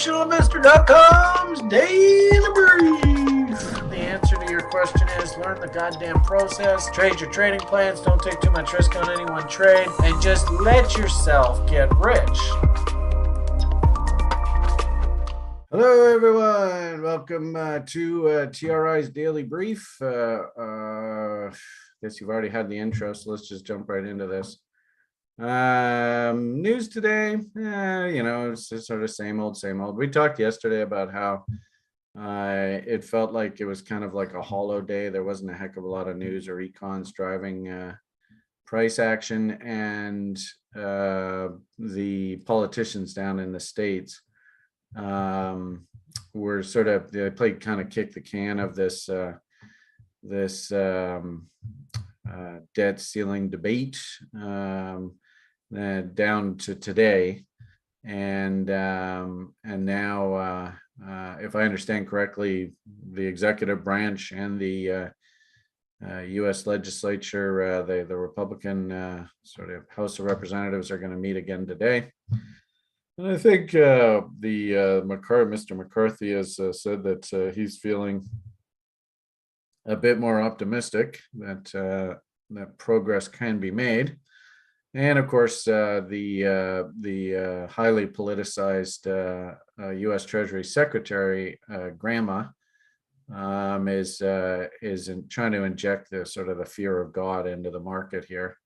TradeRationalInvestor.com's Daily Brief. The answer to your question is learn the goddamn process, trade your trading plans, don't take too much risk on any one trade, and just let yourself get rich. Hello, everyone. Welcome to TRI's Daily Brief. Guess you've already had the intro, so let's just jump right into this. News today, it's just sort of same old. We talked yesterday about how it felt like it was kind of like a hollow day. There wasn't a heck of a lot of news or econs driving price action, and the politicians down in the States were sort of, they played kind of kick the can of this debt ceiling debate down to today, and now if I understand correctly, the executive branch and the U.S. legislature, the Republican sort of House of Representatives are going to meet again today. And I think Mr. McCarthy has said that he's feeling a bit more optimistic that progress can be made. And of course, the highly politicized U.S. Treasury Secretary Grandma is trying to inject the sort of the fear of God into the market here,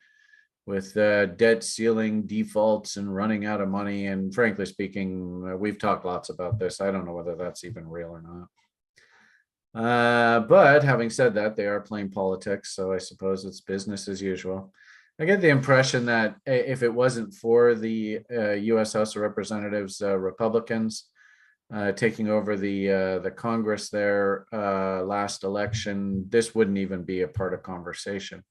with debt ceiling, defaults, and running out of money. And frankly speaking, we've talked lots about this. I don't know whether that's even real or not. But having said that, they are playing politics, so I suppose it's business as usual. I get the impression that if it wasn't for the U.S. House of Representatives Republicans taking over the Congress there last election, this wouldn't even be a part of conversation.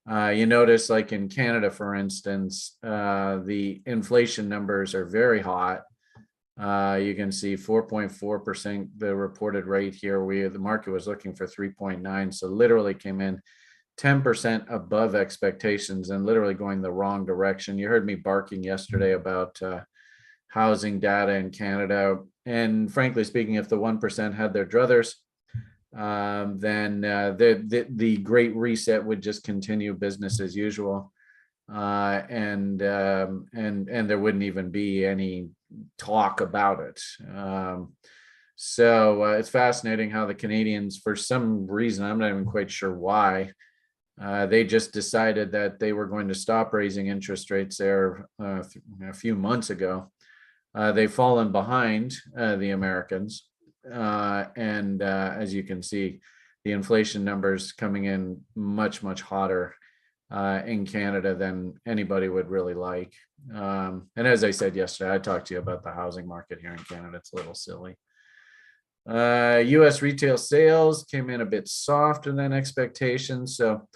You notice, like in Canada, for instance, the inflation numbers are very hot. You can see 4.4%, the reported rate here. The market was looking for 3.9, so literally came in 10% above expectations and literally going the wrong direction. You heard me barking yesterday about housing data in Canada. And frankly speaking, if the 1% had their druthers, then the Great Reset would just continue business as usual. And there wouldn't even be any talk about it. So it's fascinating how the Canadians, for some reason, I'm not even quite sure why, they just decided that they were going to stop raising interest rates there a few months ago. They've fallen behind the Americans. And as you can see, the inflation numbers coming in much hotter in Canada than anybody would really like. And as I said yesterday, I talked to you about the housing market here in Canada. It's a little silly. U.S. retail sales came in a bit softer than expectations. So,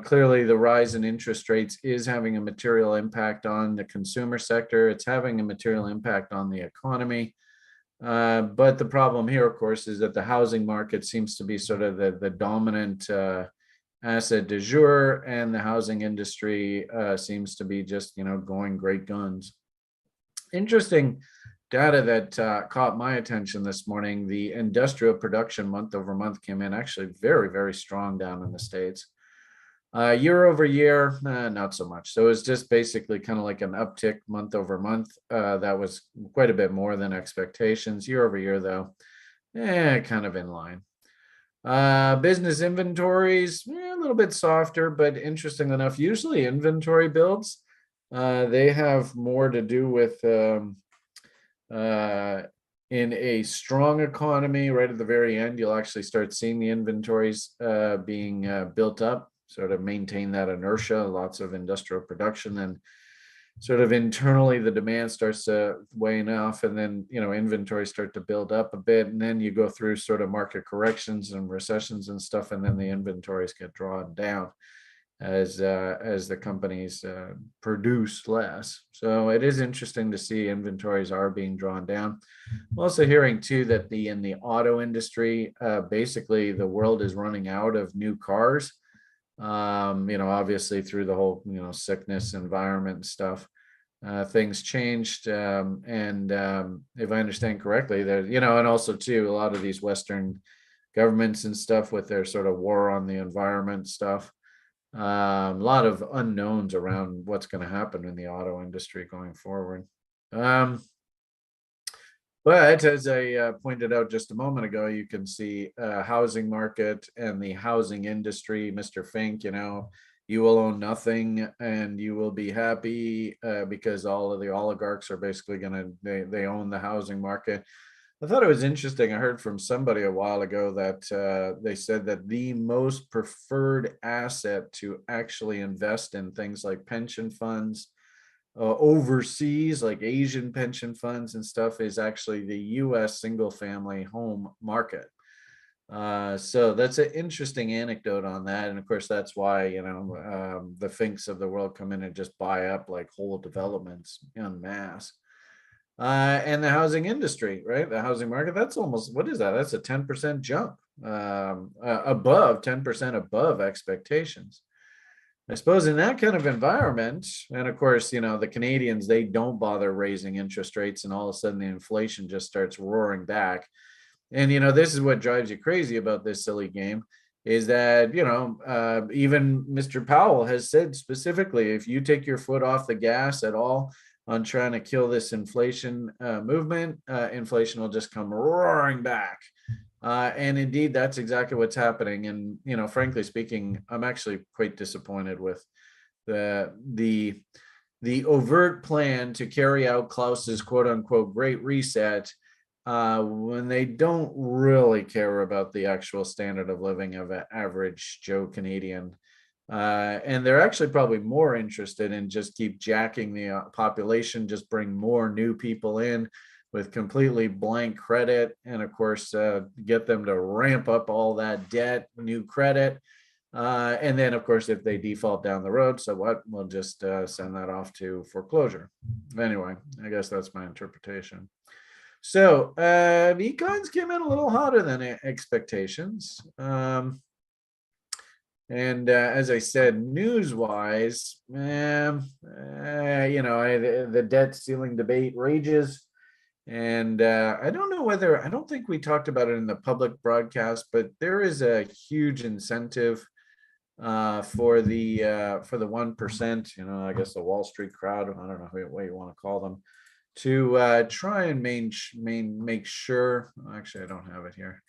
clearly the rise in interest rates is having a material impact on the consumer sector. It's having a material impact on the economy. But the problem here, of course, is that the housing market seems to be sort of the dominant asset du jour, and the housing industry seems to be just, going great guns. Interesting data that caught my attention this morning. The industrial production month over month came in actually very, very strong down in the States. Year over year, not so much. So it's just basically kind of like an uptick month over month. That was quite a bit more than expectations. Year over year, though, kind of in line. Business inventories, a little bit softer, but interesting enough, usually inventory builds, they have more to do with in a strong economy. Right at the very end, you'll actually start seeing the inventories being built up, sort of maintain that inertia, lots of industrial production, and sort of internally the demand starts weighing off, and then inventories start to build up a bit, and then you go through sort of market corrections and recessions and stuff, and then the inventories get drawn down as the companies produce less. So it is interesting to see inventories are being drawn down. I'm also hearing too that in the auto industry, basically the world is running out of new cars. Obviously through the whole, sickness environment and stuff. things changed, and if I understand correctly, there, and also too, a lot of these Western governments and stuff with their sort of war on the environment stuff. A lot of unknowns around what's going to happen in the auto industry going forward. But as I pointed out just a moment ago, you can see housing market and the housing industry. Mr. Fink, you will own nothing and you will be happy because all of the oligarchs are basically they own the housing market. I thought it was interesting. I heard from somebody a while ago that they said that the most preferred asset to actually invest in things like pension funds overseas, like Asian pension funds and stuff, is actually the US single family home market. So that's an interesting anecdote on that. And of course, that's why, the Finks of the world come in and just buy up like whole developments en masse. And the housing industry, right? The housing market, that's almost, what is that? That's a 10% jump, above 10% above expectations. I suppose in that kind of environment, and of course, the Canadians, they don't bother raising interest rates, and all of a sudden the inflation just starts roaring back. And, this is what drives you crazy about this silly game, is that, even Mr. Powell has said specifically, if you take your foot off the gas at all on trying to kill this inflation movement, inflation will just come roaring back. And indeed, that's exactly what's happening. And, frankly speaking, I'm actually quite disappointed with the overt plan to carry out Klaus's quote unquote great reset when they don't really care about the actual standard of living of an average Joe Canadian. And they're actually probably more interested in just keep jacking the population, just bring more new people in with completely blank credit, and of course get them to ramp up all that debt, new credit, and then of course if they default down the road, so what, we'll just send that off to foreclosure. Anyway, I guess that's my interpretation. So Econs came in a little hotter than expectations. And as I said, news-wise, the debt ceiling debate rages. And I don't know whether, I don't think we talked about it in the public broadcast, but there is a huge incentive for the 1%, I guess the Wall Street crowd, I don't know what you want to call them, to try and make sure, actually, I don't have it here.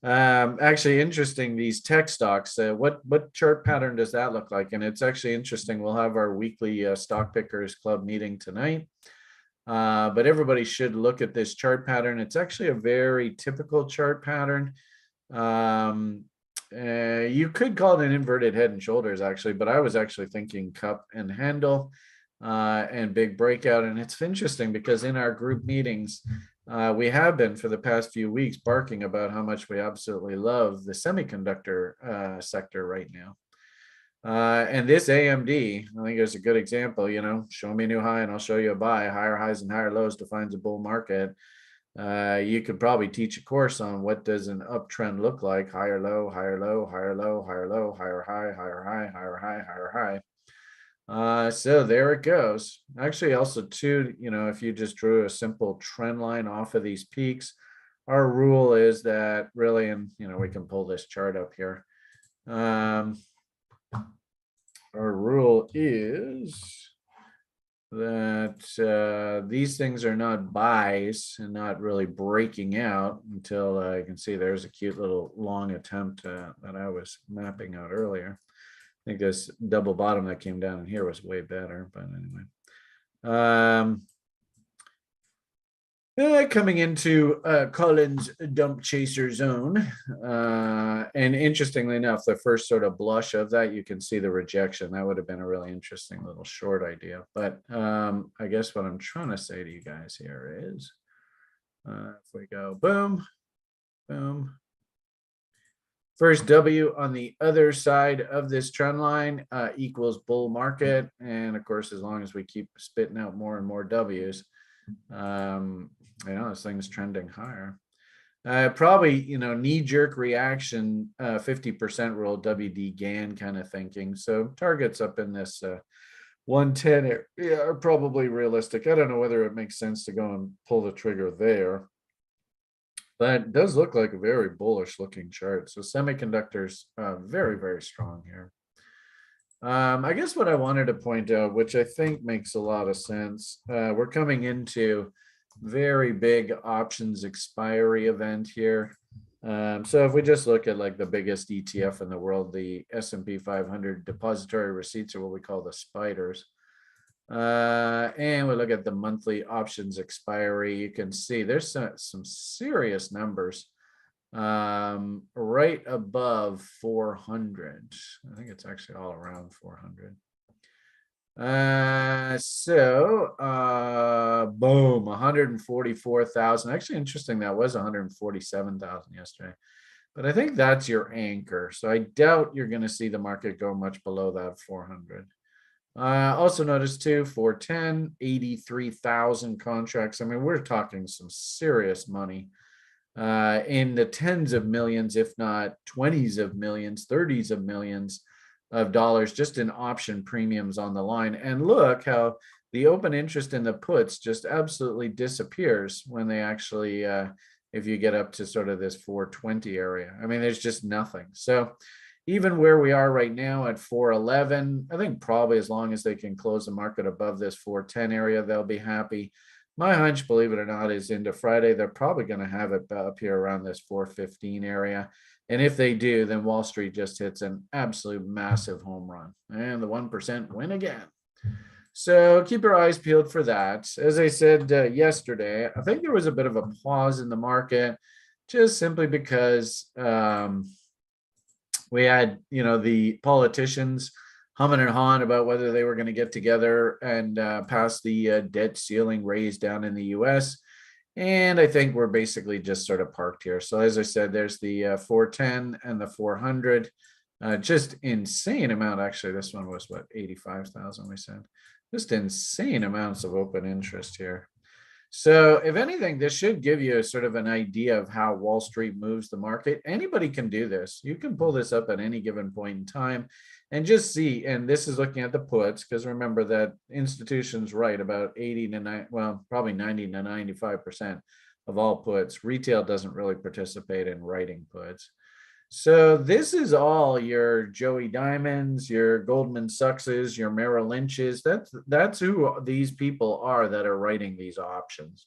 Actually interesting, these tech stocks, what chart pattern does that look like? And it's actually interesting. We'll have our weekly stock pickers club meeting tonight. But everybody should look at this chart pattern. It's actually a very typical chart pattern. You could call it an inverted head and shoulders, actually, but I was actually thinking cup and handle and big breakout. And it's interesting because in our group meetings, we have been for the past few weeks barking about how much we absolutely love the semiconductor sector right now. And this AMD, I think is a good example, show me a new high and I'll show you a buy. Higher highs and higher lows defines a bull market. You could probably teach a course on what does an uptrend look like. Higher low, higher low, higher low, higher low, higher high, higher high, higher high, higher high. So there it goes. Actually, also too, if you just drew a simple trend line off of these peaks, our rule is that really, and we can pull this chart up here. Our rule is that these things are not buys and not really breaking out until you can see there's a cute little long attempt that I was mapping out earlier. I think this double bottom that came down in here was way better, but anyway. Coming into Collins dump chaser zone. And interestingly enough, the first sort of blush of that, you can see the rejection. That would have been a really interesting little short idea. But I guess what I'm trying to say to you guys here is, if we go boom, boom. First W on the other side of this trend line equals bull market. And of course, as long as we keep spitting out more and more W's, this thing's trending higher. Probably, knee-jerk reaction, 50% rule, WD GAN kind of thinking. So targets up in this 110 are probably realistic. I don't know whether it makes sense to go and pull the trigger there, but it does look like a very bullish looking chart. So semiconductors, very, very strong here. I guess what I wanted to point out, which I think makes a lot of sense, we're coming into very big options expiry event here. So if we just look at like the biggest ETF in the world, the S&P 500 depository receipts are what we call the spiders. And we look at the monthly options expiry, you can see there's some serious numbers right above 400. I think it's actually all around 400. Boom, 144,000. Actually, interesting, that was 147,000 yesterday. But I think that's your anchor. So I doubt you're going to see the market go much below that 400. Also notice too, 410, 83,000 contracts. I mean, we're talking some serious money in the tens of millions, if not 20s of millions, 30s of millions of dollars just in option premiums on the line. And look how the open interest in the puts just absolutely disappears when they actually, if you get up to sort of this 420 area. I mean, there's just nothing. So even where we are right now at 411, I think probably as long as they can close the market above this 410 area, they'll be happy. My hunch, believe it or not, is into Friday. They're probably going to have it up here around this 415 area. And if they do, then Wall Street just hits an absolute massive home run. And the 1% win again. So keep your eyes peeled for that. As I said yesterday, I think there was a bit of a pause in the market, just simply because we had, the politicians humming and hawing about whether they were going to get together and pass the debt ceiling raise down in the US. And I think we're basically just sort of parked here. So as I said, there's the 410 and the 400. Just insane amount. Actually, this one was what, 85,000 we said. Just insane amounts of open interest here. So if anything, this should give you sort of an idea of how Wall Street moves the market. Anybody can do this. You can pull this up at any given point in time and just see. And this is looking at the puts, because remember that institutions write about 80 to 90, well, probably 90 to 95% of all puts. Retail doesn't really participate in writing puts. So this is all your Joey Diamonds, your Goldman Sachses, your Merrill Lynch's. That's who these people are that are writing these options.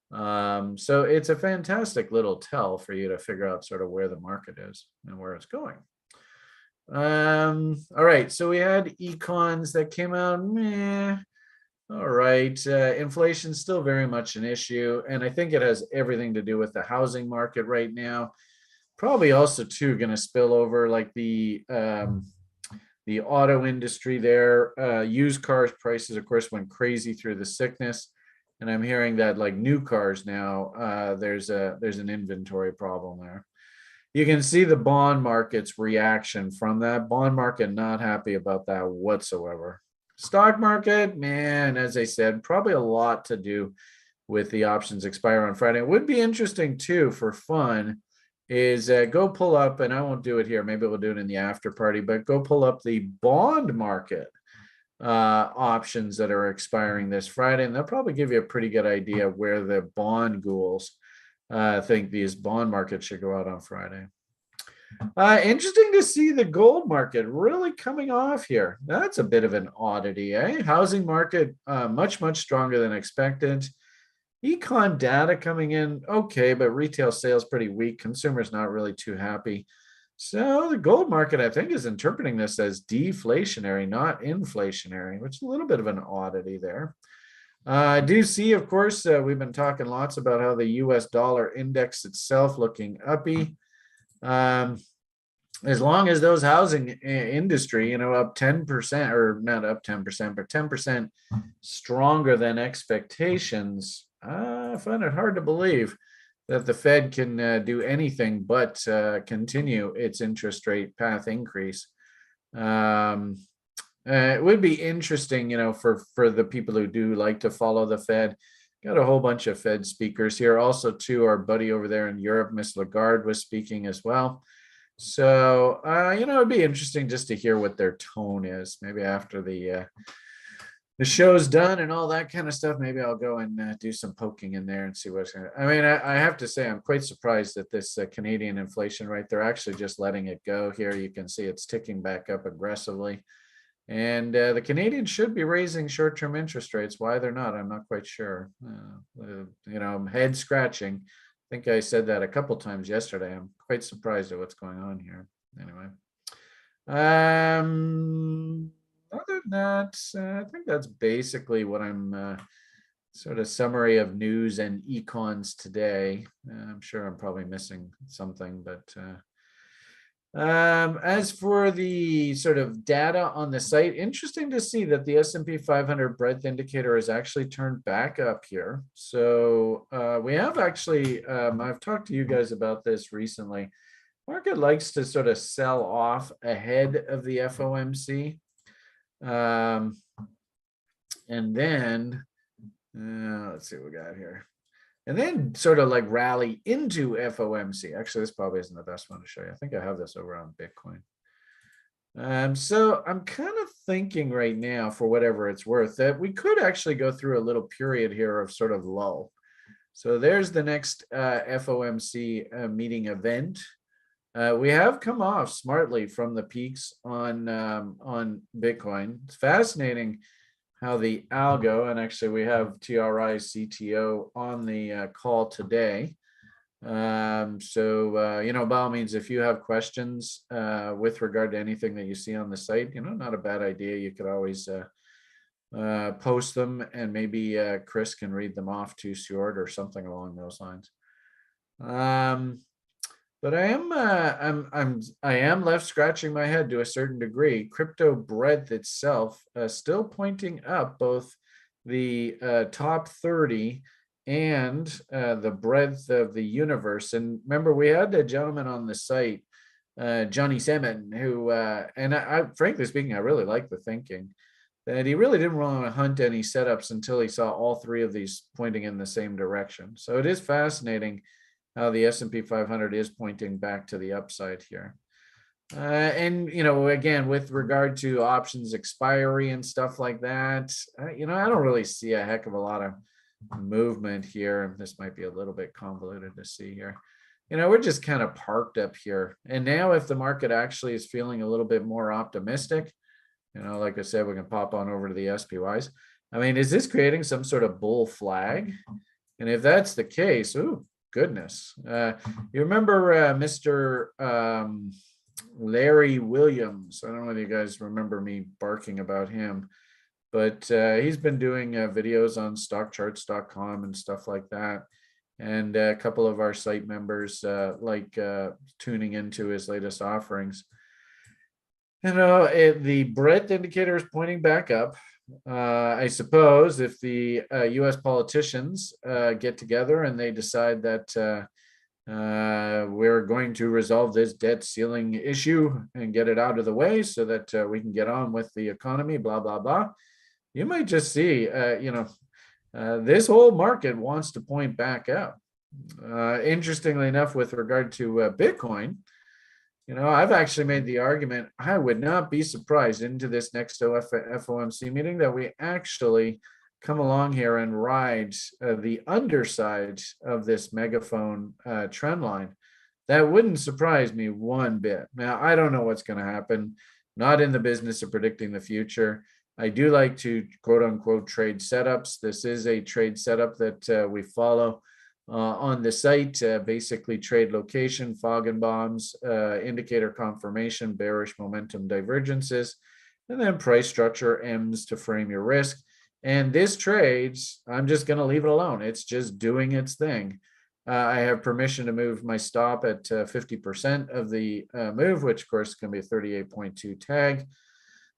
So it's a fantastic little tell for you to figure out sort of where the market is and where it's going. All right, so we had Econs that came out. Meh. All right, inflation's still very much an issue, and I think it has everything to do with the housing market right now. Probably also too going to spill over like the auto industry there. Used cars prices, of course, went crazy through the sickness, and I'm hearing that like new cars now, there's an inventory problem there. You can see the bond market's reaction from that. Bond market not happy about that whatsoever. Stock market, man, as I said, probably a lot to do with the options expire on Friday. It would be interesting too, for fun, is go pull up, and I won't do it here, maybe we'll do it in the after party, but go pull up the bond market options that are expiring this Friday, and they'll probably give you a pretty good idea of where the bond ghouls think these bond markets should go out on Friday. Interesting to see the gold market really coming off here. That's a bit of an oddity, eh? Housing market much stronger than expected. Econ data coming in okay, but retail sales pretty weak. Consumers not really too happy. So the gold market, I think, is interpreting this as deflationary, not inflationary, which is a little bit of an oddity there. I do see, of course, we've been talking lots about how the US dollar index itself looking uppy. As long as those housing industry, up 10%, or not up 10%, but 10% stronger than expectations, I find it hard to believe that the Fed can do anything but continue its interest rate path increase. It would be interesting, for the people who do like to follow the Fed. Got a whole bunch of Fed speakers here. Also, too, our buddy over there in Europe, Miss Lagarde, was speaking as well. So, it'd be interesting just to hear what their tone is, maybe after the the show's done and all that kind of stuff, maybe I'll go and do some poking in there and see what's going to. I mean, I have to say, I'm quite surprised at this Canadian inflation rate. They're actually just letting it go here. You can see it's ticking back up aggressively. And the Canadians should be raising short-term interest rates. Why they're not, I'm not quite sure. I'm head scratching. I think I said that a couple times yesterday. I'm quite surprised at what's going on here. Anyway. Other than that, I think that's basically what I'm sort of summary of news and econs today. I'm sure I'm probably missing something, but as for the sort of data on the site, interesting to see that the S&P 500 breadth indicator has actually turned back up here. So we have actually, I've talked to you guys about this recently. Market likes to sort of sell off ahead of the FOMC. And then, let's see what we got here. And then sort of like rally into FOMC. Actually, this probably isn't the best one to show you. I think I have this over on Bitcoin. So I'm kind of thinking right now, for whatever it's worth, that we could actually go through a little period here of sort of lull. So there's the next FOMC meeting event. We have come off smartly from the peaks on Bitcoin. It's fascinating how the algo, and actually we have TRI CTO on the call today. So by all means, if you have questions with regard to anything that you see on the site, not a bad idea. You could always post them, and maybe Chris can read them off to Stuart or something along those lines. But I am left scratching my head to a certain degree. Crypto breadth itself still pointing up, both the top 30 and the breadth of the universe. And remember, we had a gentleman on the site, Johnny Semin, who, and I frankly speaking, I really like the thinking that he really didn't want to hunt any setups until he saw all three of these pointing in the same direction. So it is fascinating how the S&P 500 is pointing back to the upside here. And, again, with regard to options expiry and stuff like that, I don't really see a heck of a lot of movement here. This might be a little bit convoluted to see here. We're just kind of parked up here. And now if the market actually is feeling a little bit more optimistic, like I said, we can pop on over to the SPYs. I mean, is this creating some sort of bull flag? And if that's the case, ooh, goodness. You remember Mr. Larry Williams? I don't know if you guys remember me barking about him, but he's been doing videos on stockcharts.com and stuff like that. And a couple of our site members like tuning into his latest offerings. The breadth indicator is pointing back up. I suppose if the U.S. politicians get together and they decide that we're going to resolve this debt ceiling issue and get it out of the way so that we can get on with the economy, blah, blah, blah, you might just see, this whole market wants to point back up. Interestingly enough, with regard to Bitcoin, I've actually made the argument, I would not be surprised into this next FOMC meeting that we actually come along here and ride the underside of this megaphone trend line. That wouldn't surprise me one bit. Now, I don't know what's going to happen. Not in the business of predicting the future. I do like to quote unquote trade setups. This is a trade setup that we follow on the site, basically trade location, fog and bombs, indicator confirmation, bearish momentum divergences, and then price structure, M's to frame your risk. And this trades, I'm just going to leave it alone. It's just doing its thing. I have permission to move my stop at 50% of the move, which of course is going to be a 38.2 tag,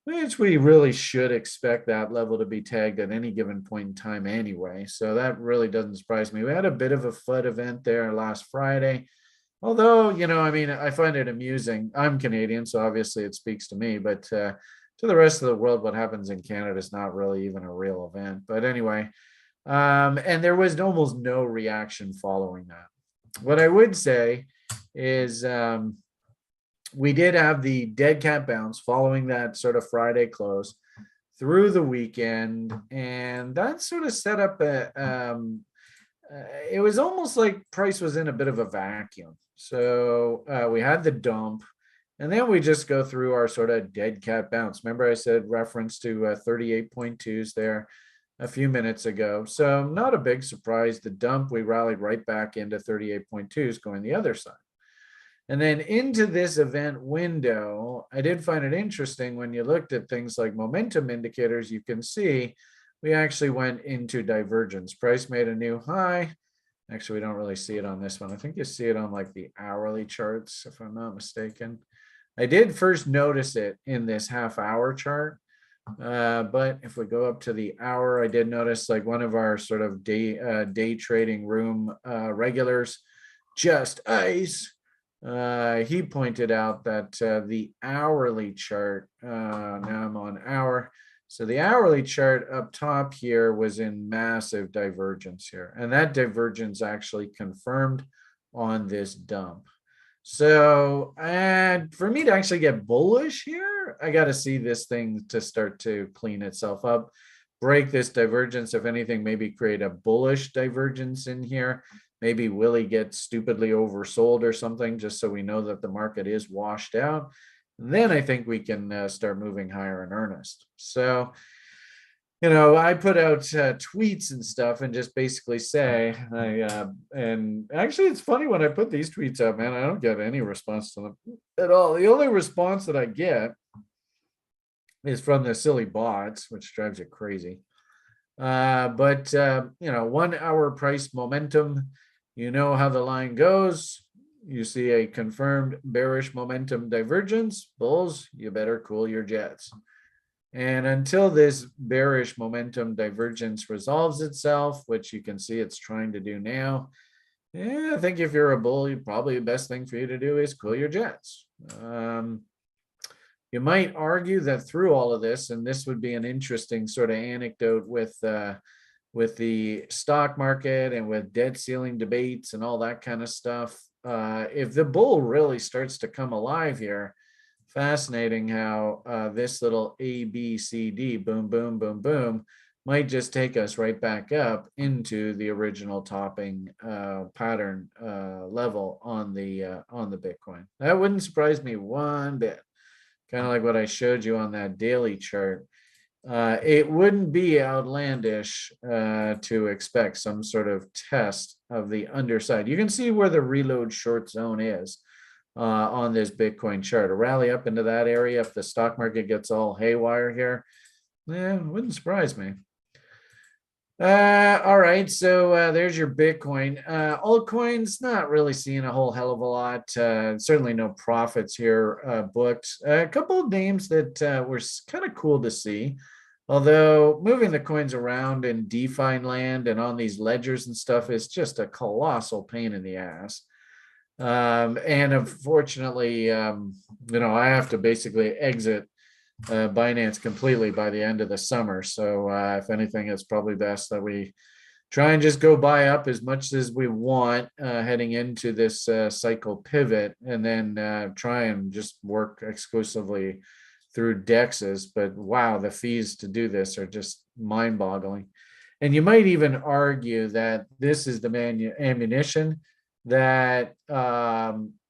which we really should expect that level to be tagged at any given point in time anyway. So that really doesn't surprise me. We had a bit of a FUD event there last Friday. Although, I find it amusing. I'm Canadian, so obviously it speaks to me. But to the rest of the world, what happens in Canada is not really even a real event. But anyway, and there was almost no reaction following that. What I would say is we did have the dead cat bounce following that sort of Friday close. through the weekend, and that sort of set up it was almost like price was in a bit of a vacuum. So we had the dump, and then we just go through our sort of dead cat bounce. Remember, I said reference to 38.2s there a few minutes ago. So not a big surprise. The dump, we rallied right back into 38.2s going the other side. And then into this event window, I did find it interesting when you looked at things like momentum indicators, you can see we actually went into divergence. Price made a new high. Actually, we don't really see it on this one. I think you see it on like the hourly charts, if I'm not mistaken. I did first notice it in this half-hour chart, but if we go up to the hour, I did notice like one of our sort of day trading room regulars, Just Ice. He pointed out that the hourly chart, now I'm on hour. So the hourly chart up top here was in massive divergence here. And that divergence actually confirmed on this dump. So, and for me to actually get bullish here, I got to see this thing to start to clean itself up, break this divergence. If anything, maybe create a bullish divergence in here. Maybe Willie gets stupidly oversold or something, just so we know that the market is washed out. Then I think we can start moving higher in earnest. So, I put out tweets and stuff and just basically say, and actually it's funny when I put these tweets out, man, I don't get any response to them at all. The only response that I get is from the silly bots, which drives you crazy. But 1 hour price momentum, you know how the line goes. You see a confirmed bearish momentum divergence. Bulls, you better cool your jets. And until this bearish momentum divergence resolves itself, which you can see it's trying to do now, I think if you're a bull, probably the best thing for you to do is cool your jets. You might argue that through all of this, and this would be an interesting sort of anecdote with the stock market and with debt ceiling debates and all that kind of stuff, if the bull really starts to come alive here, fascinating how this little A, B, C, D, boom, boom, boom, boom, might just take us right back up into the original topping pattern level on the Bitcoin. That wouldn't surprise me one bit. Kind of like what I showed you on that daily chart. It wouldn't be outlandish to expect some sort of test of the underside. You can see where the reload short zone is on this Bitcoin chart. A rally up into that area if the stock market gets all haywire here, wouldn't surprise me. All right, so there's your Bitcoin. Altcoins, not really seeing a whole hell of a lot. Certainly no profits here booked. A couple of names that were kind of cool to see. Although moving the coins around in DeFi land and on these ledgers and stuff is just a colossal pain in the ass. And unfortunately, I have to basically exit Binance completely by the end of the summer. So if anything, it's probably best that we try and just go buy up as much as we want heading into this cycle pivot, and then try and just work exclusively through DEXs. But wow, the fees to do this are just mind-boggling. And you might even argue that this is the ammunition that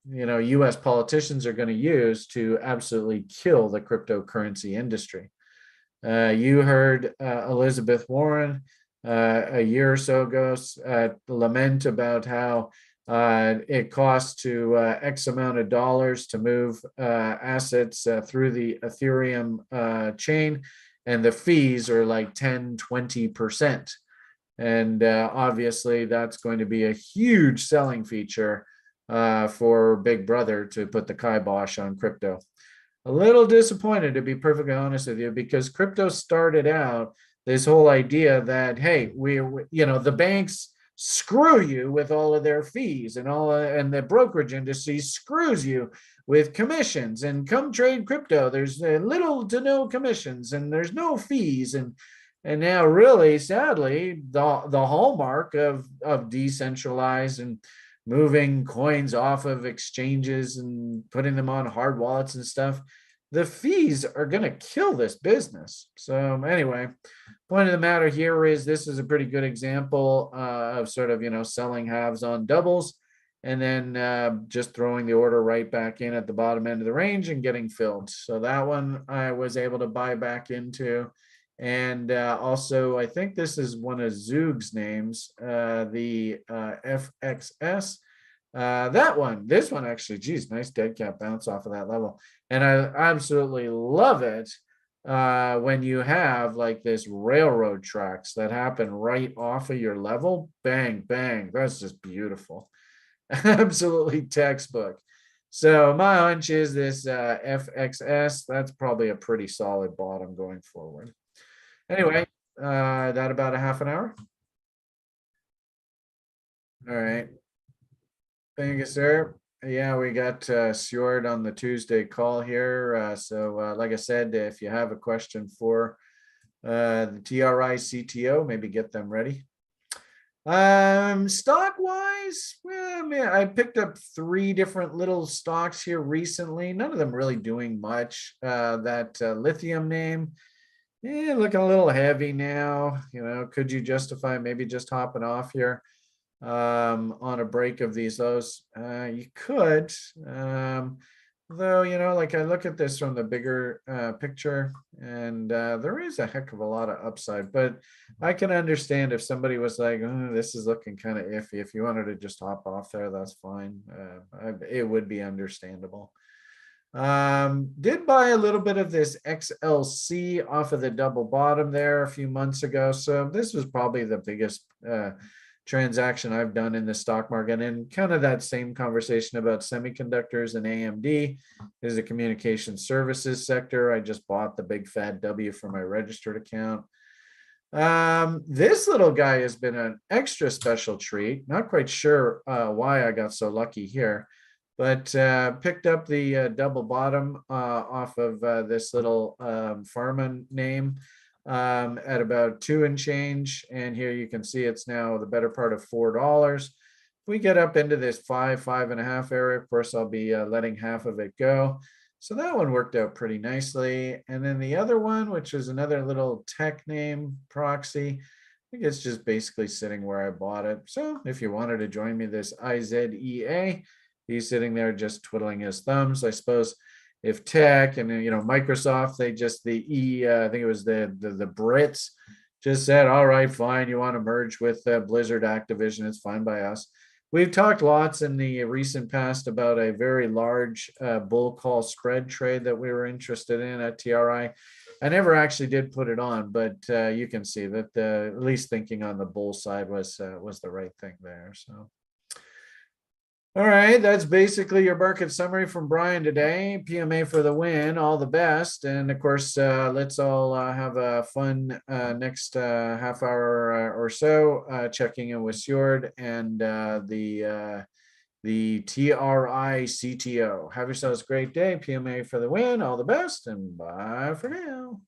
U.S. politicians are going to use to absolutely kill the cryptocurrency industry. You heard Elizabeth Warren a year or so ago lament about how it costs to X amount of dollars to move assets through the Ethereum chain, and the fees are like 10-20%. And obviously that's going to be a huge selling feature for Big Brother to put the kibosh on crypto. A little disappointed, to be perfectly honest with you, because crypto started out this whole idea that, hey, the banks screw you with all of their fees, and the brokerage industry screws you with commissions, and come trade crypto. There's little to no commissions and there's no fees. And now, really, sadly, the hallmark of decentralized and moving coins off of exchanges and putting them on hard wallets and stuff, the fees are going to kill this business. So anyway, point of the matter here is this is a pretty good example of sort of, selling halves on doubles and then just throwing the order right back in at the bottom end of the range and getting filled. So that one I was able to buy back into. And also, I think this is one of Zug's names, the FXS. This one actually, geez, nice dead cat bounce off of that level. And I absolutely love it when you have like this railroad tracks that happen right off of your level. Bang, bang. That's just beautiful. Absolutely textbook. So my hunch is this FXS, that's probably a pretty solid bottom going forward. Anyway, that about a half an hour. All right. Thank you, sir. Yeah, we got Stuart on the Tuesday call here. So like I said, if you have a question for the TRI CTO, maybe get them ready. Stock wise, well, man, I picked up 3 different little stocks here recently. None of them really doing much. That lithium name, looking a little heavy now. Could you justify maybe just hopping off here on a break of these lows? You could, though, like I look at this from the bigger picture, and there is a heck of a lot of upside, but I can understand if somebody was like, oh, this is looking kind of iffy. If you wanted to just hop off there, that's fine. It would be understandable. Did buy a little bit of this XLC off of the double bottom there a few months ago. So this was probably the biggest transaction I've done in the stock market, and kind of that same conversation about semiconductors and AMD is the communication services sector. I just bought the big fat W for my registered account. This little guy has been an extra special treat. Not quite sure why I got so lucky here, but picked up the double bottom off of this little pharma name at about 2 and change. And here you can see it's now the better part of $4. If we get up into this 5.5 area, of course, I'll be letting half of it go. So that one worked out pretty nicely. And then the other one, which is another little tech name proxy, I think it's just basically sitting where I bought it. So if you wanted to join me, this IZEA, he's sitting there just twiddling his thumbs. I suppose if tech and Microsoft, they just I think it was the Brits just said, all right, fine, you want to merge with Blizzard Activision, it's fine by us. We've talked lots in the recent past about a very large bull call spread trade that we were interested in at TRI. I never actually did put it on, but you can see that at least thinking on the bull side was the right thing there. So. All right, that's basically your market summary from Brian today. PMA for the win, all the best. And of course, let's all have a fun next half hour or so checking in with Stuart and the TRI CTO. Have yourselves a great day. PMA for the win, all the best, and bye for now.